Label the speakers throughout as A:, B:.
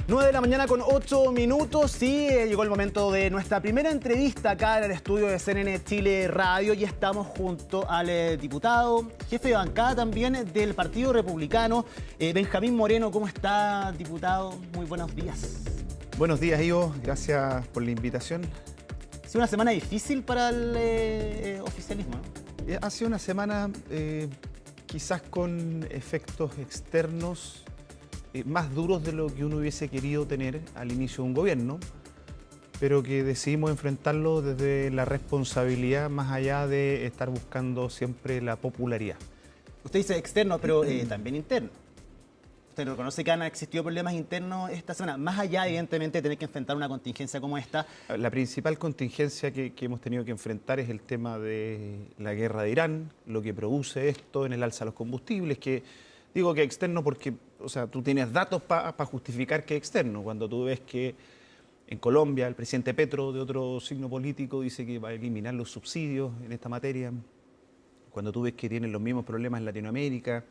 A: 9 de la mañana con 8 minutos. Sí, llegó el momento de nuestra primera entrevista acá en el estudio de CNN Chile Radio y estamos junto al diputado, jefe de bancada también del Partido Republicano, Benjamín Moreno. ¿Cómo está, diputado? Muy buenos días.
B: Buenos días, Ivo. Gracias por la invitación.
A: Ha sido una semana difícil para el oficialismo, ¿no?
B: Ha sido una semana quizás con efectos externos más duros de lo que uno hubiese querido tener al inicio de un gobierno, pero que decidimos enfrentarlo desde la responsabilidad más allá de estar buscando siempre la popularidad.
A: Usted dice externo, pero también interno. Usted reconoce que han existido problemas internos esta semana, más allá, evidentemente, de tener que enfrentar una contingencia como esta.
B: La principal contingencia que hemos tenido que enfrentar es el tema de la guerra de Irán, lo que produce esto en el alza de los combustibles, que digo que externo porque, o sea, tú tienes datos para justificar que es externo. Cuando tú ves que en Colombia el presidente Petro, de otro signo político, dice que va a eliminar los subsidios en esta materia. Cuando tú ves que tienen los mismos problemas en Latinoamérica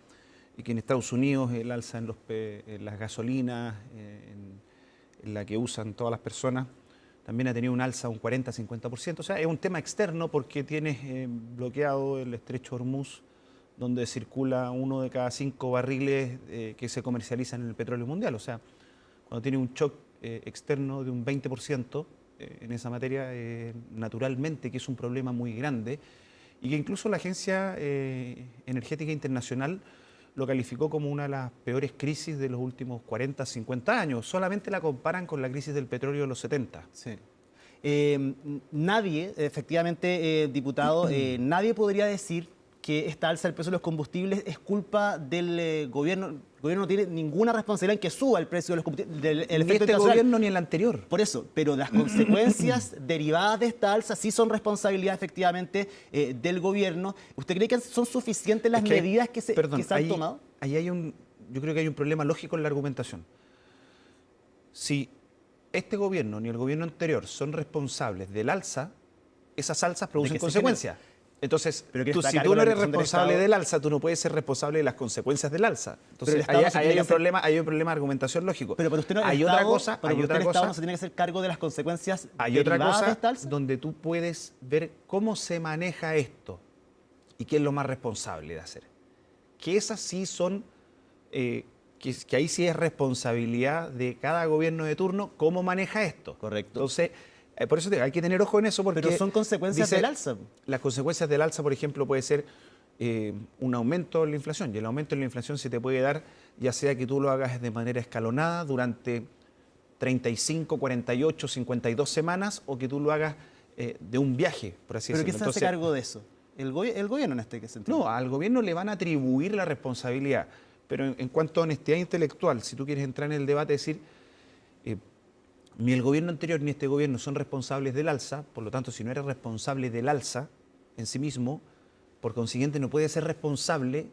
B: y que en Estados Unidos el alza en las gasolinas, en la que usan todas las personas, también ha tenido un alza un 40-50%. O sea, es un tema externo porque tienes bloqueado el estrecho Hormuz, donde circula 1 de cada 5 barriles que se comercializan en el petróleo mundial. O sea, cuando tiene un shock externo de un 20% en esa materia, naturalmente que es un problema muy grande y que incluso la Agencia Energética Internacional lo calificó como una de las peores crisis de los últimos 40, 50 años. Solamente la comparan con la crisis del petróleo de los 70.
A: Sí. Nadie, efectivamente, diputado, nadie podría decir que esta alza del precio de los combustibles es culpa del gobierno. El gobierno no tiene ninguna responsabilidad en que suba el precio de los combustibles.
B: Ni este gobierno ni el anterior.
A: Por eso, pero las consecuencias derivadas de esta alza sí son responsabilidad efectivamente del gobierno. ¿Usted cree que son suficientes las medidas que se han tomado?
B: Yo creo que hay un problema lógico en la argumentación. Si este gobierno ni el gobierno anterior son responsables del alza, esas alzas producen consecuencias. Entonces, si tú no eres responsable del alza, tú no puedes ser responsable de las consecuencias del alza. Entonces, ahí hay un problema de argumentación lógico.
A: Pero para usted no,
B: hay otra cosa,
A: el Estado no se tiene que hacer cargo de las consecuencias
B: hay otra cosa
A: de esta alza,
B: donde tú puedes ver cómo se maneja esto y qué es lo más responsable de hacer. Que esas sí son, que ahí sí es responsabilidad de cada gobierno de turno cómo maneja esto.
A: Correcto.
B: Entonces, por eso hay que tener ojo en eso porque...
A: Pero son consecuencias del alza.
B: Las consecuencias del alza, por ejemplo, puede ser un aumento en la inflación. Y el aumento en la inflación se te puede dar ya sea que tú lo hagas de manera escalonada durante 35, 48, 52 semanas o que tú lo hagas de un viaje, por así decirlo.
A: ¿Pero quién se hace cargo de eso? ¿El gobierno en este sentido?
B: No, al gobierno le van a atribuir la responsabilidad. Pero en cuanto a honestidad intelectual, si tú quieres entrar en el debate, decir... ni el gobierno anterior ni este gobierno son responsables del alza, por lo tanto, si no eres responsable del alza en sí mismo, por consiguiente no puedes ser responsable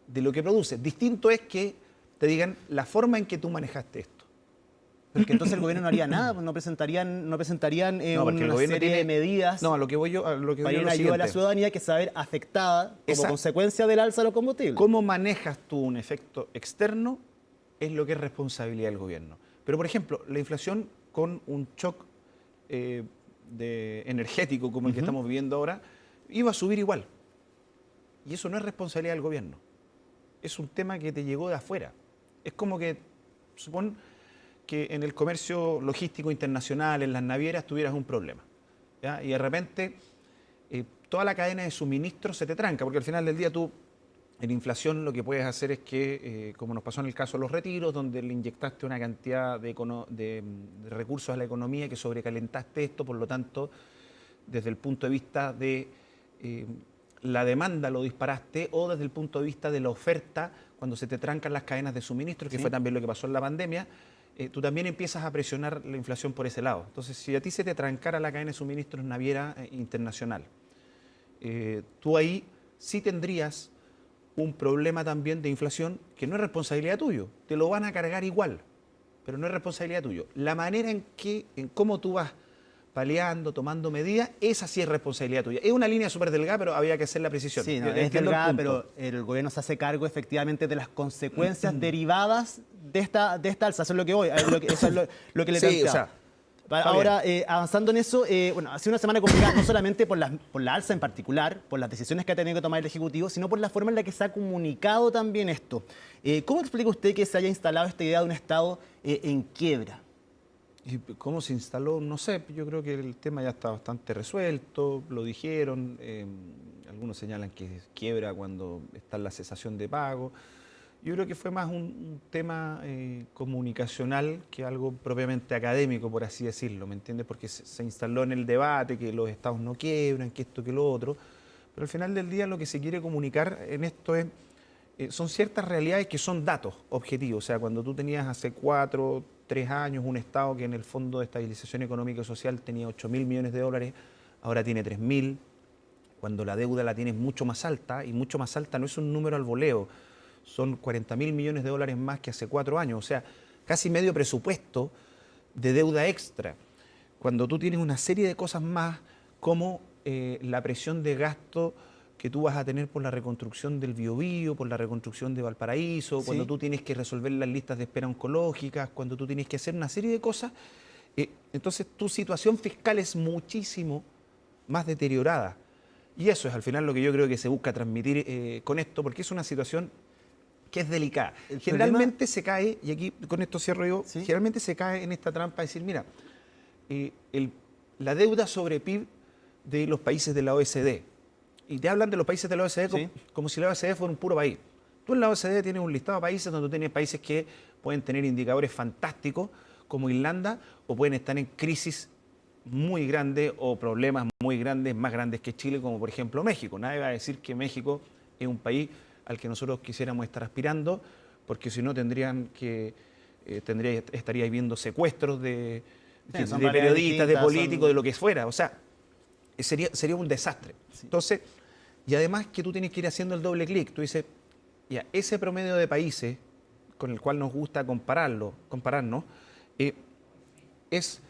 B: de lo que produce. Distinto es que te digan la forma en que tú manejaste esto.
A: Pero que entonces el gobierno no haría nada, pues no presentarían una serie de medidas
B: para
A: ir en ayuda a la ciudadanía que se va a ver afectada como consecuencia del alza de los combustibles.
B: ¿Cómo manejas tú un efecto externo? Es lo que es responsabilidad del gobierno. Pero, por ejemplo, la inflación con un shock energético como el que estamos viviendo ahora, iba a subir igual. Y eso no es responsabilidad del gobierno. Es un tema que te llegó de afuera. Es como que, supón que en el comercio logístico internacional, en las navieras, tuvieras un problema, ¿ya? Y de repente toda la cadena de suministro se te tranca, porque al final del día tú... En inflación lo que puedes hacer es que, como nos pasó en el caso de los retiros, donde le inyectaste una cantidad de recursos a la economía que sobrecalentaste esto, por lo tanto, desde el punto de vista de la demanda lo disparaste, o desde el punto de vista de la oferta, cuando se te trancan las cadenas de suministro, que fue también lo que pasó en la pandemia, tú también empiezas a presionar la inflación por ese lado. Entonces, si a ti se te trancara la cadena de suministros naviera internacional, tú ahí sí tendrías un problema también de inflación que no es responsabilidad tuyo. Te lo van a cargar igual, pero no es responsabilidad tuya. La manera en cómo tú vas paliando, tomando medidas, esa sí es responsabilidad tuya. Es una línea súper delgada, pero había que hacer la precisión.
A: Sí, no, es delgada, pero el gobierno se hace cargo efectivamente de las consecuencias derivadas de esta alza. Eso es lo que voy, eso es lo que le planteaba.
B: O sea,
A: ahora, avanzando en eso, bueno, ha sido una semana complicada no solamente por la alza en particular, por las decisiones que ha tenido que tomar el Ejecutivo, sino por la forma en la que se ha comunicado también esto. ¿Cómo explica usted que se haya instalado esta idea de un Estado en quiebra?
B: ¿Y cómo se instaló? No sé, yo creo que el tema ya está bastante resuelto, lo dijeron, algunos señalan que quiebra cuando está en la cesación de pago. Yo creo que fue más un tema comunicacional que algo propiamente académico, por así decirlo, ¿me entiendes? Porque se instaló en el debate que los estados no quiebran, que esto, que lo otro, pero al final del día lo que se quiere comunicar en esto son ciertas realidades que son datos objetivos. O sea, cuando tú tenías hace 3 años un Estado que en el Fondo de Estabilización Económica y Social tenía 8.000 millones de dólares, ahora tiene 3.000, cuando la deuda la tienes mucho más alta, y mucho más alta no es un número al voleo, son 40.000 millones de dólares más que hace 4 años, o sea, casi medio presupuesto de deuda extra. Cuando tú tienes una serie de cosas más como la presión de gasto que tú vas a tener por la reconstrucción del Biobío, por la reconstrucción de Valparaíso,
A: ¿Sí?
B: cuando tú tienes que resolver las listas de espera oncológicas, cuando tú tienes que hacer una serie de cosas, entonces tu situación fiscal es muchísimo más deteriorada. Y eso es al final lo que yo creo que se busca transmitir con esto, porque es una situación que es delicada. Generalmente se cae, y aquí con esto cierro yo,
A: ¿sí?
B: Generalmente se cae en esta trampa de decir, mira, la deuda sobre PIB de los países de la OECD, y te hablan de los países de la OECD
A: ¿sí?
B: como si la OECD fuera un puro país. Tú en la OECD tienes un listado de países donde tú tienes países que pueden tener indicadores fantásticos, como Irlanda, o pueden estar en crisis muy grandes o problemas muy grandes, más grandes que Chile, como por ejemplo México. Nadie va a decir que México es un país al que nosotros quisiéramos estar aspirando, porque si no estaría viendo secuestros de periodistas, de políticos, de lo que fuera. O sea, sería un desastre. Sí. Entonces, y además que tú tienes que ir haciendo el doble clic. Tú dices, ya, ese promedio de países con el cual nos gusta compararnos, es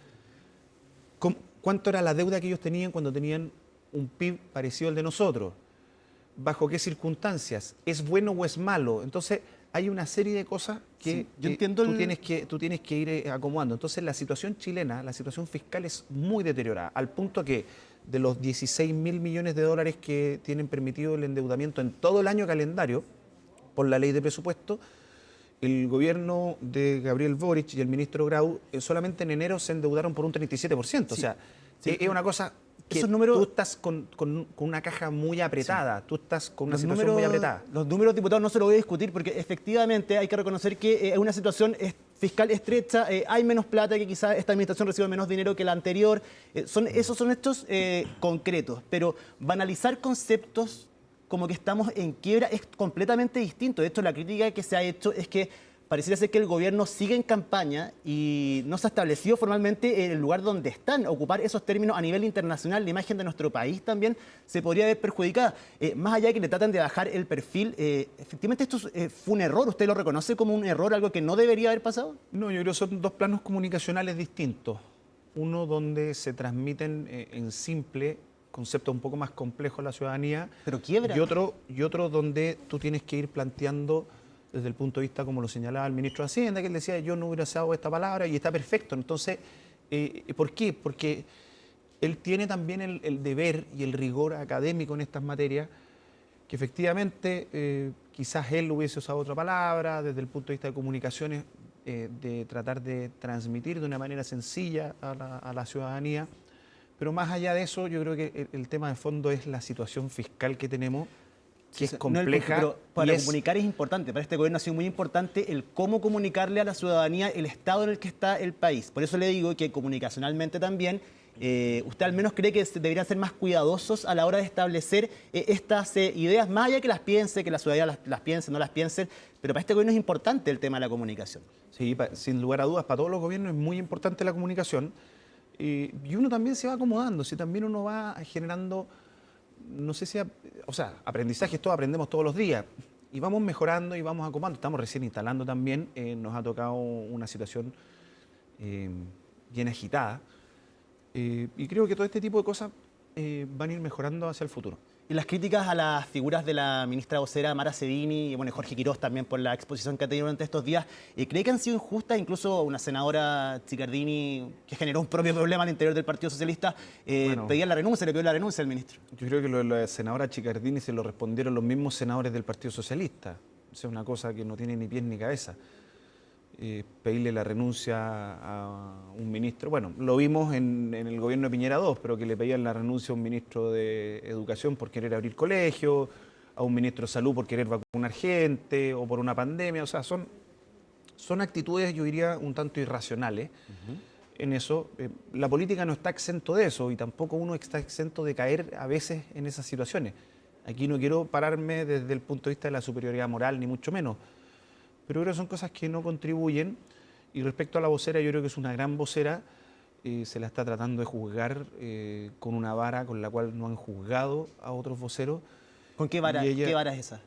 B: cuánto era la deuda que ellos tenían cuando tenían un PIB parecido al de nosotros. ¿Bajo qué circunstancias? ¿Es bueno o es malo? Entonces, hay una serie de cosas que
A: yo entiendo
B: tú tienes que ir acomodando. Entonces, la situación chilena, la situación fiscal es muy deteriorada, al punto que de los 16.000 millones de dólares que tienen permitido el endeudamiento en todo el año calendario, por la ley de presupuesto, el gobierno de Gabriel Boric y el ministro Grau solamente en enero se endeudaron por un 37%. Sí. O sea, sí, es una cosa que tú estás con una caja muy apretada, sí. Tú estás con una situación muy apretada.
A: Los números, diputados, no se los voy a discutir porque efectivamente hay que reconocer que es una situación fiscal estrecha, hay menos plata, que quizás esta administración recibe menos dinero que la anterior. Esos son hechos concretos, pero banalizar conceptos como que estamos en quiebra es completamente distinto. De hecho, la crítica que se ha hecho es que pareciera ser que el gobierno sigue en campaña y no se ha establecido formalmente el lugar donde están. Ocupar esos términos a nivel internacional, la imagen de nuestro país también se podría ver perjudicada. Más allá de que le tratan de bajar el perfil, efectivamente esto fue un error. ¿Usted lo reconoce como un error, algo que no debería haber pasado?
B: No, yo creo que son dos planos comunicacionales distintos. Uno donde se transmiten en simple conceptos un poco más complejos a la ciudadanía.
A: Pero quiebra.
B: Y otro donde tú tienes que ir planteando desde el punto de vista, como lo señalaba el ministro de Hacienda, que él decía, yo no hubiera usado esta palabra y está perfecto. Entonces, ¿por qué? Porque él tiene también el deber y el rigor académico en estas materias, que efectivamente quizás él hubiese usado otra palabra desde el punto de vista de comunicaciones, de tratar de transmitir de una manera sencilla a la ciudadanía. Pero más allá de eso, yo creo que el tema de fondo es la situación fiscal que tenemos, que es compleja.
A: Pero para comunicar es importante, para este gobierno ha sido muy importante el cómo comunicarle a la ciudadanía el estado en el que está el país. Por eso le digo que comunicacionalmente también, usted al menos cree que deberían ser más cuidadosos a la hora de establecer estas ideas, más allá que las piense, que la ciudadanía las piense, no las piensen, pero para este gobierno es importante el tema de la comunicación.
B: Sí, sin lugar a dudas, para todos los gobiernos es muy importante la comunicación. Y uno también se va acomodando, si también uno va generando, no sé si, aprendizajes, todos aprendemos todos los días, y vamos mejorando y vamos acomodando. Estamos recién instalando también, nos ha tocado una situación bien agitada, Y creo que todo este tipo de cosas van a ir mejorando hacia el futuro.
A: Y las críticas a las figuras de la ministra vocera Mara Cedini y bueno, Jorge Quirós también por la exposición que ha tenido durante estos días, ¿cree que han sido injustas? Incluso una senadora Chiccardini, que generó un propio problema al interior del Partido Socialista, pedía la renuncia, le pidió la renuncia al ministro.
B: Yo creo que lo de la senadora Chiccardini se lo respondieron los mismos senadores del Partido Socialista. O sea, es una cosa que no tiene ni pies ni cabeza. Pedirle la renuncia a un ministro. Bueno, lo vimos en el gobierno de Piñera II, pero que le pedían la renuncia a un ministro de Educación por querer abrir colegios, a un ministro de Salud por querer vacunar gente o por una pandemia. O sea, son actitudes, yo diría, un tanto irracionales. En eso, la política no está exento de eso y tampoco uno está exento de caer a veces en esas situaciones. Aquí no quiero pararme desde el punto de vista de la superioridad moral, ni mucho menos. Pero creo que son cosas que no contribuyen. Y respecto a la vocera, yo creo que es una gran vocera. Se la está tratando de juzgar con una vara con la cual no han juzgado a otros voceros.
A: ¿Con qué vara, qué vara es esa?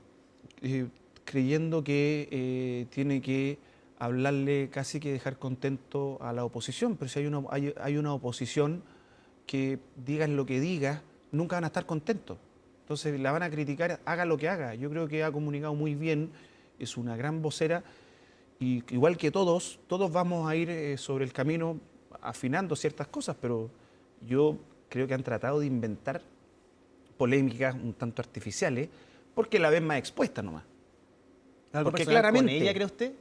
B: Creyendo que tiene que hablarle, casi que dejar contento a la oposición. Pero si hay una oposición que digas lo que digas, nunca van a estar contentos. Entonces la van a criticar, haga lo que haga. Yo creo que ha comunicado muy bien. Es una gran vocera y igual que todos vamos a ir sobre el camino afinando ciertas cosas, pero yo creo que han tratado de inventar polémicas un tanto artificiales porque la ven más expuesta nomás.
A: ¿Algo porque claramente con ella, cree usted?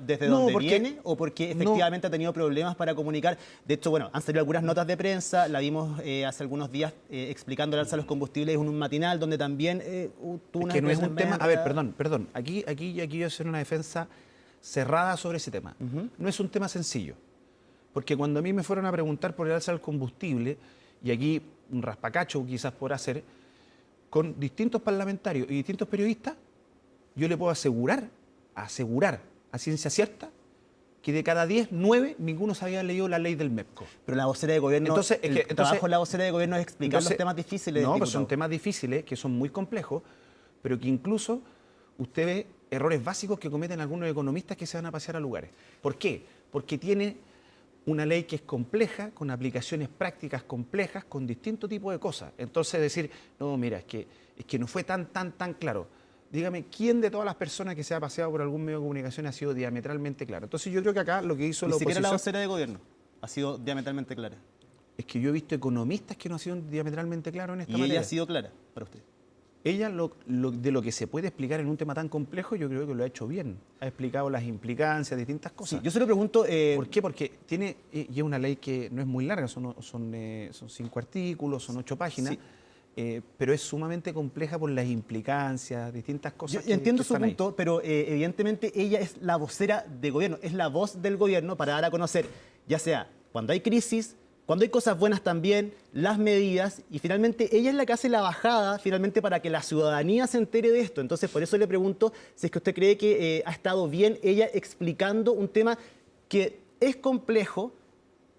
A: ¿Desde dónde viene? ¿O porque efectivamente ha tenido problemas para comunicar? De hecho, bueno, han salido algunas notas de prensa, la vimos hace algunos días explicando el alza de los combustibles en un matinal donde también tuvo una...
B: Que no es un tema... A ver, perdón. Aquí voy a hacer una defensa cerrada sobre ese tema. No es un tema sencillo. Porque cuando a mí me fueron a preguntar por el alza del combustible, y aquí un raspacacho quizás por hacer, con distintos parlamentarios y distintos periodistas, yo le puedo asegurar a ciencia cierta que de cada 10, 9, ninguno se había leído la ley del MEPCO.
A: Pero la vocera de gobierno, el trabajo de la vocera de gobierno es explicar los temas difíciles.
B: No, pues son temas difíciles, que son muy complejos, pero que incluso usted ve errores básicos que cometen algunos economistas que se van a pasear a lugares. ¿Por qué? Porque tiene una ley que es compleja, con aplicaciones prácticas complejas, con distintos tipos de cosas. Entonces decir, no, mira, es que no fue tan claro. Dígame, ¿quién de todas las personas que se ha paseado por algún medio de comunicación ha sido diametralmente claro? Entonces yo creo que acá lo que hizo la oposición...
A: Ni siquiera la vocera de gobierno ha sido diametralmente clara.
B: Es que yo he visto economistas que no han sido diametralmente claros en esta materia.
A: ¿Y ella ha sido clara para usted?
B: Ella, de lo que se puede explicar en un tema tan complejo, yo creo que lo ha hecho bien. Ha explicado las implicancias, distintas cosas.
A: Sí, yo se lo pregunto...
B: ¿Por qué? Porque tiene y es una ley que no es muy larga, son 5 artículos, son 8 páginas. Sí. Pero es sumamente compleja por las implicancias, distintas cosas.
A: Yo entiendo su punto, pero evidentemente ella es la vocera de gobierno, es la voz del gobierno para dar a conocer, ya sea cuando hay crisis, cuando hay cosas buenas también, las medidas, y finalmente ella es la que hace la bajada finalmente para que la ciudadanía se entere de esto. Entonces, por eso le pregunto si es que usted cree que ha estado bien ella explicando un tema que es complejo,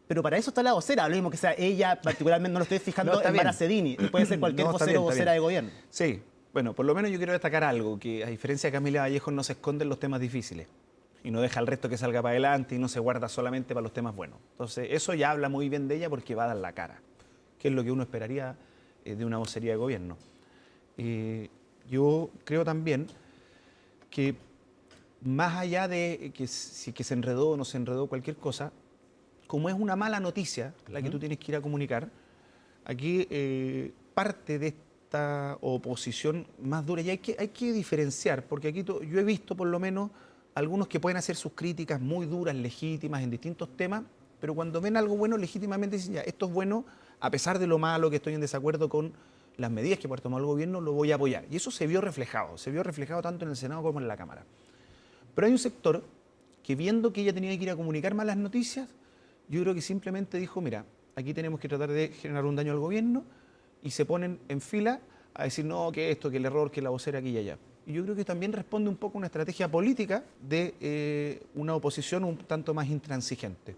A: pero para eso está la vocera, lo mismo que sea ella, particularmente no lo estoy fijando en Mara Cedini, puede ser cualquier vocero o vocera de gobierno.
B: Sí, bueno, por lo menos yo quiero destacar algo, que a diferencia de Camila Vallejo no se esconden los temas difíciles y no deja al resto que salga para adelante y no se guarda solamente para los temas buenos. Entonces eso ya habla muy bien de ella porque va a dar la cara, que es lo que uno esperaría de una vocería de gobierno. Yo creo también que más allá de que si que se enredó o no se enredó cualquier cosa, como es una mala noticia la que tú tienes que ir a comunicar, aquí parte de esta oposición más dura, y hay que diferenciar, porque aquí yo he visto por lo menos algunos que pueden hacer sus críticas muy duras, legítimas, en distintos temas, pero cuando ven algo bueno, legítimamente dicen, ya, esto es bueno, a pesar de lo malo que estoy en desacuerdo con las medidas que puede tomar el gobierno, lo voy a apoyar. Y eso se vio reflejado tanto en el Senado como en la Cámara. Pero hay un sector que viendo que ella tenía que ir a comunicar malas noticias, yo creo que simplemente dijo, mira, aquí tenemos que tratar de generar un daño al gobierno y se ponen en fila a decir, no, que esto, que el error, que la vocera aquí y allá. Y yo creo que también responde un poco a una estrategia política de una oposición un tanto más intransigente.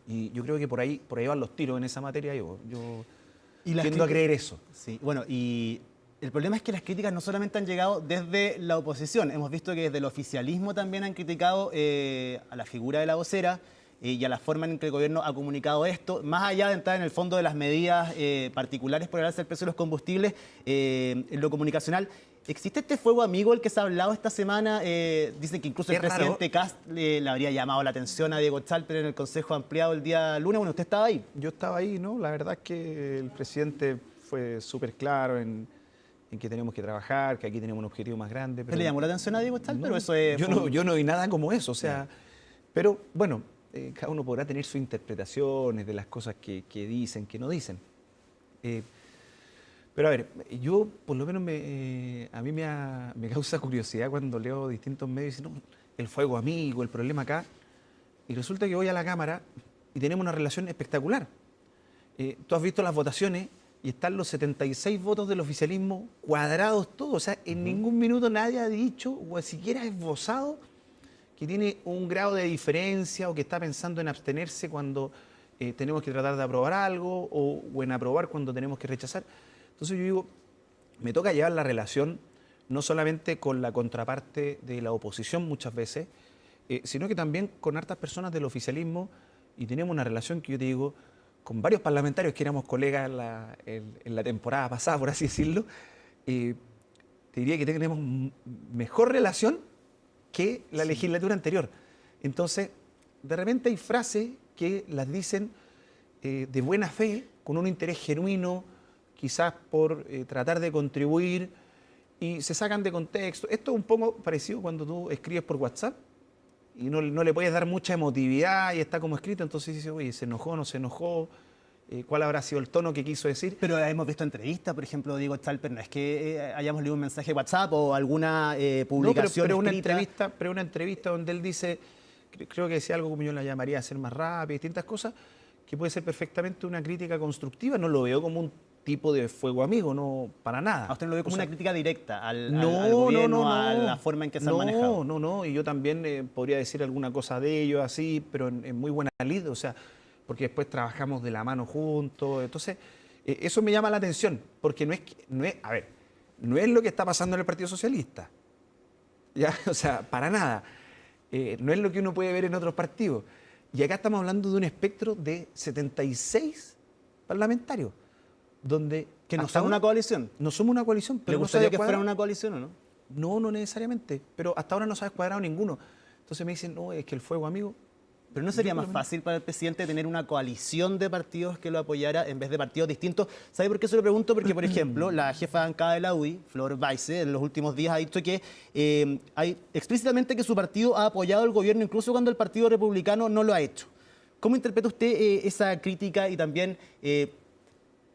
B: Y yo creo que por ahí van los tiros en esa materia. Yo tiendo a creer eso.
A: Sí, bueno, y el problema es que las críticas no solamente han llegado desde la oposición. Hemos visto que desde el oficialismo también han criticado a la figura de la vocera. y a la forma en que el gobierno ha comunicado esto, más allá de entrar en el fondo de las medidas particulares por el alza del precio de los combustibles, en lo comunicacional, ¿existe este fuego amigo del que se ha hablado esta semana? Dicen que incluso el presidente Kast le habría llamado la atención a Diego Chalper en el Consejo Ampliado el día lunes. Bueno, usted estaba ahí.
B: Yo estaba ahí, ¿no? La verdad es que el presidente fue súper claro en que tenemos que trabajar, que aquí tenemos un objetivo más grande. Pero
A: ¿Le llamó la atención a Diego Chalper?
B: No,
A: Eso es,
B: yo no vi nada como eso, o sea, pero bueno, cada uno podrá tener sus interpretaciones de las cosas que dicen, que no dicen. Pero a ver, yo por lo menos a mí me causa curiosidad cuando leo distintos medios y dicen, no, el fuego amigo, el problema acá, y resulta que voy a la Cámara y tenemos una relación espectacular. Tú has visto las votaciones y están los 76 votos del oficialismo cuadrados todos, o sea, en ningún minuto nadie ha dicho o siquiera esbozado que tiene un grado de diferencia o que está pensando en abstenerse cuando tenemos que tratar de aprobar algo o en aprobar cuando tenemos que rechazar. Entonces yo digo, me toca llevar la relación no solamente con la contraparte de la oposición muchas veces, sino que también con hartas personas del oficialismo, y tenemos una relación que yo te digo, con varios parlamentarios que éramos colegas en la temporada pasada, por así decirlo, te diría que tenemos mejor relación que la legislatura anterior. Entonces, de repente hay frases que las dicen de buena fe, con un interés genuino, quizás por tratar de contribuir, y se sacan de contexto. Esto es un poco parecido cuando tú escribes por WhatsApp y no le puedes dar mucha emotividad y está como escrito, entonces dices, oye, ¿se enojó, no se enojó? ¿Cuál habrá sido el tono que quiso decir?
A: Pero hemos visto entrevistas, por ejemplo, Diego Chalper, no es que hayamos leído un mensaje de WhatsApp o alguna publicación
B: pero
A: escrita.
B: una entrevista donde él dice, creo que decía algo como yo la llamaría hacer más rápido, distintas cosas, que puede ser perfectamente una crítica constructiva. No lo veo como un tipo de fuego amigo, no, para nada.
A: ¿A usted no lo ve como una crítica directa al
B: no,
A: gobierno,
B: no,
A: a la forma en que se han manejado?
B: No, y yo también podría decir alguna cosa de ellos así, pero en muy buena lid, o sea, porque después trabajamos de la mano juntos, entonces eso me llama la atención, porque no es lo que está pasando en el Partido Socialista, ¿ya? O sea, para nada, no es lo que uno puede ver en otros partidos, y acá estamos hablando de un espectro de 76 parlamentarios, donde...
A: ¿Que no somos una coalición?
B: No somos una coalición, pero
A: ¿Le gustaría que fuera una coalición o no?
B: No, no necesariamente, pero hasta ahora no se ha descuadrado ninguno. Entonces me dicen, no, es que el fuego amigo...
A: ¿Pero no sería más fácil para el presidente tener una coalición de partidos que lo apoyara en vez de partidos distintos? ¿Sabe por qué se lo pregunto? Porque, por ejemplo, la jefa de bancada de la UDI, Flor Baise, en los últimos días ha dicho que hay explícitamente que su partido ha apoyado al gobierno incluso cuando el Partido Republicano no lo ha hecho. ¿Cómo interpreta usted esa crítica y también que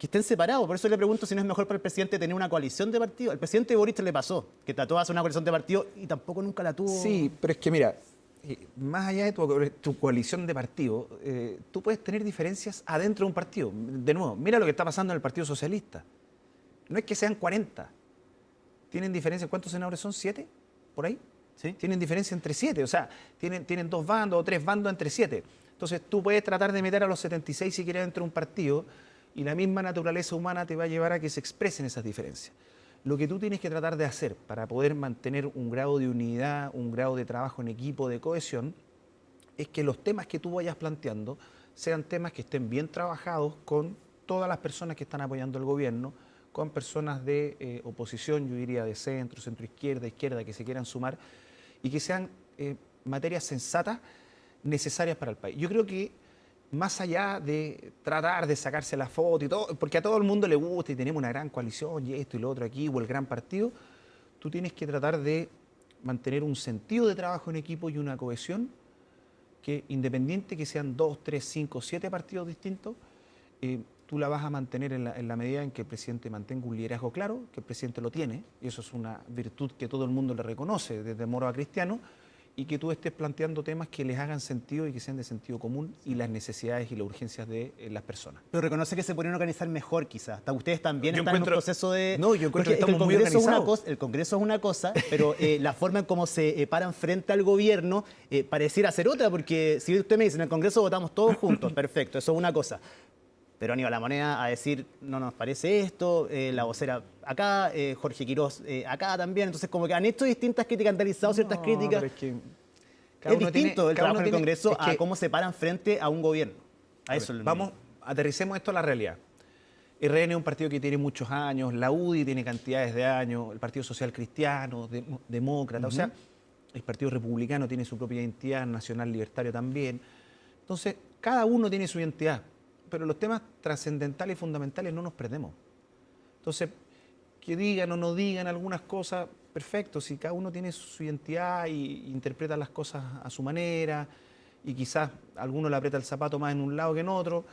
A: estén separados? Por eso le pregunto si no es mejor para el presidente tener una coalición de partidos. El presidente Boric le pasó, que trató de hacer una coalición de partidos y tampoco nunca la tuvo.
B: Sí, pero es que mira, más allá de tu coalición de partidos, tú puedes tener diferencias adentro de un partido. De nuevo, mira lo que está pasando en el Partido Socialista. No es que sean 40. ¿Tienen diferencia? ¿Cuántos senadores son? ¿7? ¿Por ahí?
A: ¿Sí?
B: Tienen diferencia entre 7. O sea, tienen 2 bandos o 3 bandos entre 7. Entonces tú puedes tratar de meter a los 76 si quieres dentro de un partido y la misma naturaleza humana te va a llevar a que se expresen esas diferencias. Lo que tú tienes que tratar de hacer para poder mantener un grado de unidad, un grado de trabajo en equipo, de cohesión, es que los temas que tú vayas planteando sean temas que estén bien trabajados con todas las personas que están apoyando al gobierno, con personas de oposición, yo diría de centro, centro-izquierda, izquierda, que se quieran sumar, y que sean materias sensatas necesarias para el país. Yo creo que más allá de tratar de sacarse la foto y todo, porque a todo el mundo le gusta y tenemos una gran coalición y esto y lo otro aquí, o el gran partido, tú tienes que tratar de mantener un sentido de trabajo en equipo y una cohesión que, independiente que sean 2, 3, 5, 7 partidos distintos, tú la vas a mantener en la medida en que el presidente mantenga un liderazgo claro, que el presidente lo tiene, y eso es una virtud que todo el mundo le reconoce, desde Moro a Cristiano, y que tú estés planteando temas que les hagan sentido y que sean de sentido común y las necesidades y las urgencias de las personas.
A: Pero reconoce que se podrían organizar mejor quizás. Ustedes también están en un proceso de...
B: No, yo encuentro que estamos muy organizados.
A: El Congreso es una cosa, pero la forma en cómo se paran frente al gobierno pareciera ser otra, porque si usted me dice, en el Congreso votamos todos juntos, perfecto, eso es una cosa. Pero Aníbal La Moneda a decir, no nos parece esto, la vocera acá, Jorge Quirós acá también. Entonces, como que han hecho distintas críticas, han realizado ciertas críticas.
B: Pero es que
A: Es distinto el trabajo en el Congreso a cómo se paran frente a un gobierno.
B: Aterricemos esto a la realidad. RN es un partido que tiene muchos años, la UDI tiene cantidades de años, el Partido Social Cristiano, Demócrata, o sea, el Partido Republicano tiene su propia identidad, Nacional Libertario también. Entonces, cada uno tiene su identidad, pero los temas trascendentales y fundamentales no nos perdemos. Entonces, que digan o no digan algunas cosas, perfecto, si cada uno tiene su identidad y interpreta las cosas a su manera, y quizás alguno le aprieta el zapato más en un lado que en otro,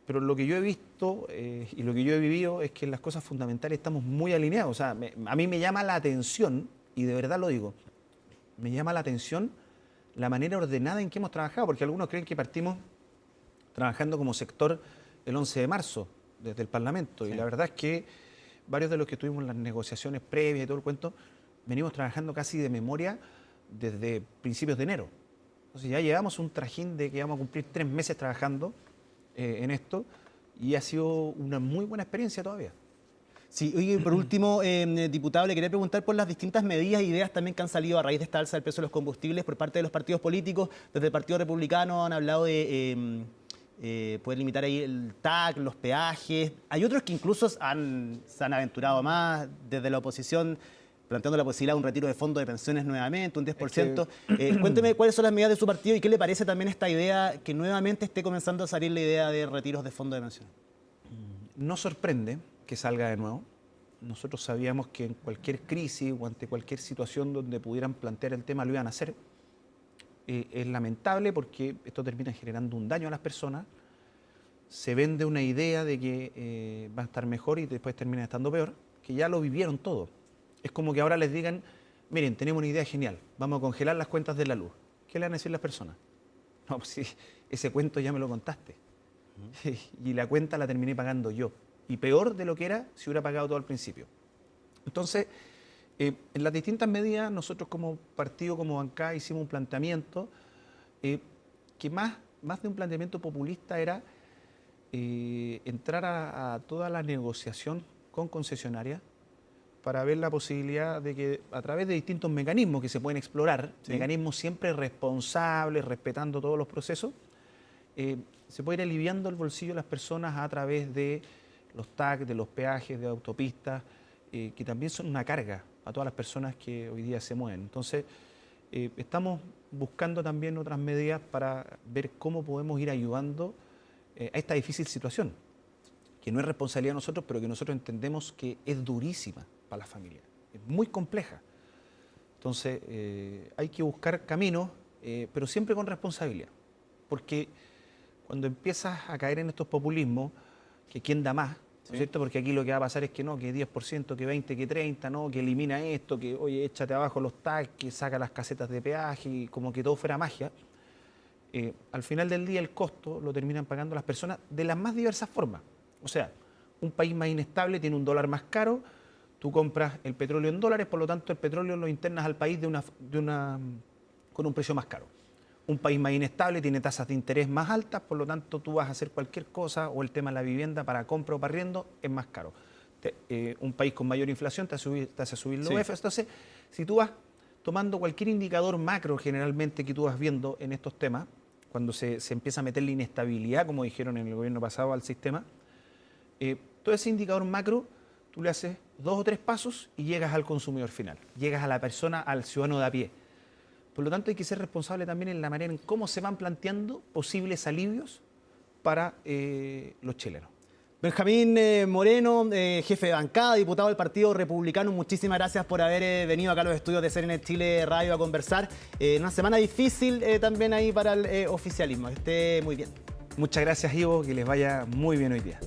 B: pero lo que yo he visto y lo que yo he vivido es que en las cosas fundamentales estamos muy alineados. O sea, a mí me llama la atención, y de verdad lo digo, me llama la atención la manera ordenada en que hemos trabajado, porque algunos creen que partimos trabajando como sector el 11 de marzo desde el Parlamento, y la verdad es que varios de los que tuvimos las negociaciones previas y todo el cuento, venimos trabajando casi de memoria desde principios de enero. Entonces ya llevamos un trajín de que vamos a cumplir 3 meses trabajando en esto, y ha sido una muy buena experiencia todavía.
A: Sí, oye, por último, diputado, le quería preguntar por las distintas medidas e ideas también que han salido a raíz de esta alza del precio de los combustibles por parte de los partidos políticos. Desde el Partido Republicano han hablado de poder limitar ahí el TAC, los peajes. Hay otros que incluso se han aventurado más, desde la oposición, planteando la posibilidad de un retiro de fondos de pensiones nuevamente, un 10%. Cuénteme cuáles son las medidas de su partido y qué le parece también esta idea, que nuevamente esté comenzando a salir la idea de retiros de fondos de pensiones.
B: No sorprende que salga de nuevo. Nosotros sabíamos que en cualquier crisis o ante cualquier situación donde pudieran plantear el tema lo iban a hacer. Es lamentable porque esto termina generando un daño a las personas. Se vende una idea de que va a estar mejor y después termina estando peor, que ya lo vivieron todo. Es como que ahora les digan, miren, tenemos una idea genial, vamos a congelar las cuentas de la luz. ¿Qué le van a decir las personas? No, pues sí, ese cuento ya me lo contaste. Y la cuenta la terminé pagando yo. Y peor de lo que era si hubiera pagado todo al principio. Entonces, en las distintas medidas, nosotros como partido, como bancada, hicimos un planteamiento que más de un planteamiento populista era entrar a toda la negociación con concesionarias para ver la posibilidad de que a través de distintos mecanismos que se pueden explorar, mecanismos siempre responsables, respetando todos los procesos, se puede ir aliviando el bolsillo de las personas a través de los TAC, de los peajes, de autopistas, que también son una carga a todas las personas que hoy día se mueven. Entonces, estamos buscando también otras medidas para ver cómo podemos ir ayudando a esta difícil situación, que no es responsabilidad de nosotros, pero que nosotros entendemos que es durísima para la familia, es muy compleja. Entonces, hay que buscar caminos, pero siempre con responsabilidad, porque cuando empiezas a caer en estos populismos, que quién da más, ¿no es cierto? Porque aquí lo que va a pasar es que no, que 10%, que 20%, que 30%, no, que elimina esto, que oye, échate abajo los tags, que saca las casetas de peaje, y como que todo fuera magia. Al final del día el costo lo terminan pagando las personas de las más diversas formas. O sea, un país más inestable tiene un dólar más caro, tú compras el petróleo en dólares, por lo tanto el petróleo lo internas al país con un precio más caro. Un país más inestable tiene tasas de interés más altas, por lo tanto tú vas a hacer cualquier cosa, o el tema de la vivienda para compra o para arriendo es más caro. Un país con mayor inflación te hace subir los UF. Entonces, si tú vas tomando cualquier indicador macro generalmente que tú vas viendo en estos temas, cuando se empieza a meter la inestabilidad, como dijeron en el gobierno pasado, al sistema, todo ese indicador macro, tú le haces 2 o 3 pasos y llegas al consumidor final, llegas a la persona, al ciudadano de a pie. Por lo tanto, hay que ser responsable también en la manera en cómo se van planteando posibles alivios para los chilenos.
A: Benjamín Moreno, jefe de bancada, diputado del Partido Republicano, muchísimas gracias por haber venido acá a los estudios de CNN Chile Radio a conversar. Una semana difícil también ahí para el oficialismo. Que esté muy bien.
B: Muchas gracias, Ivo, que les vaya muy bien hoy día.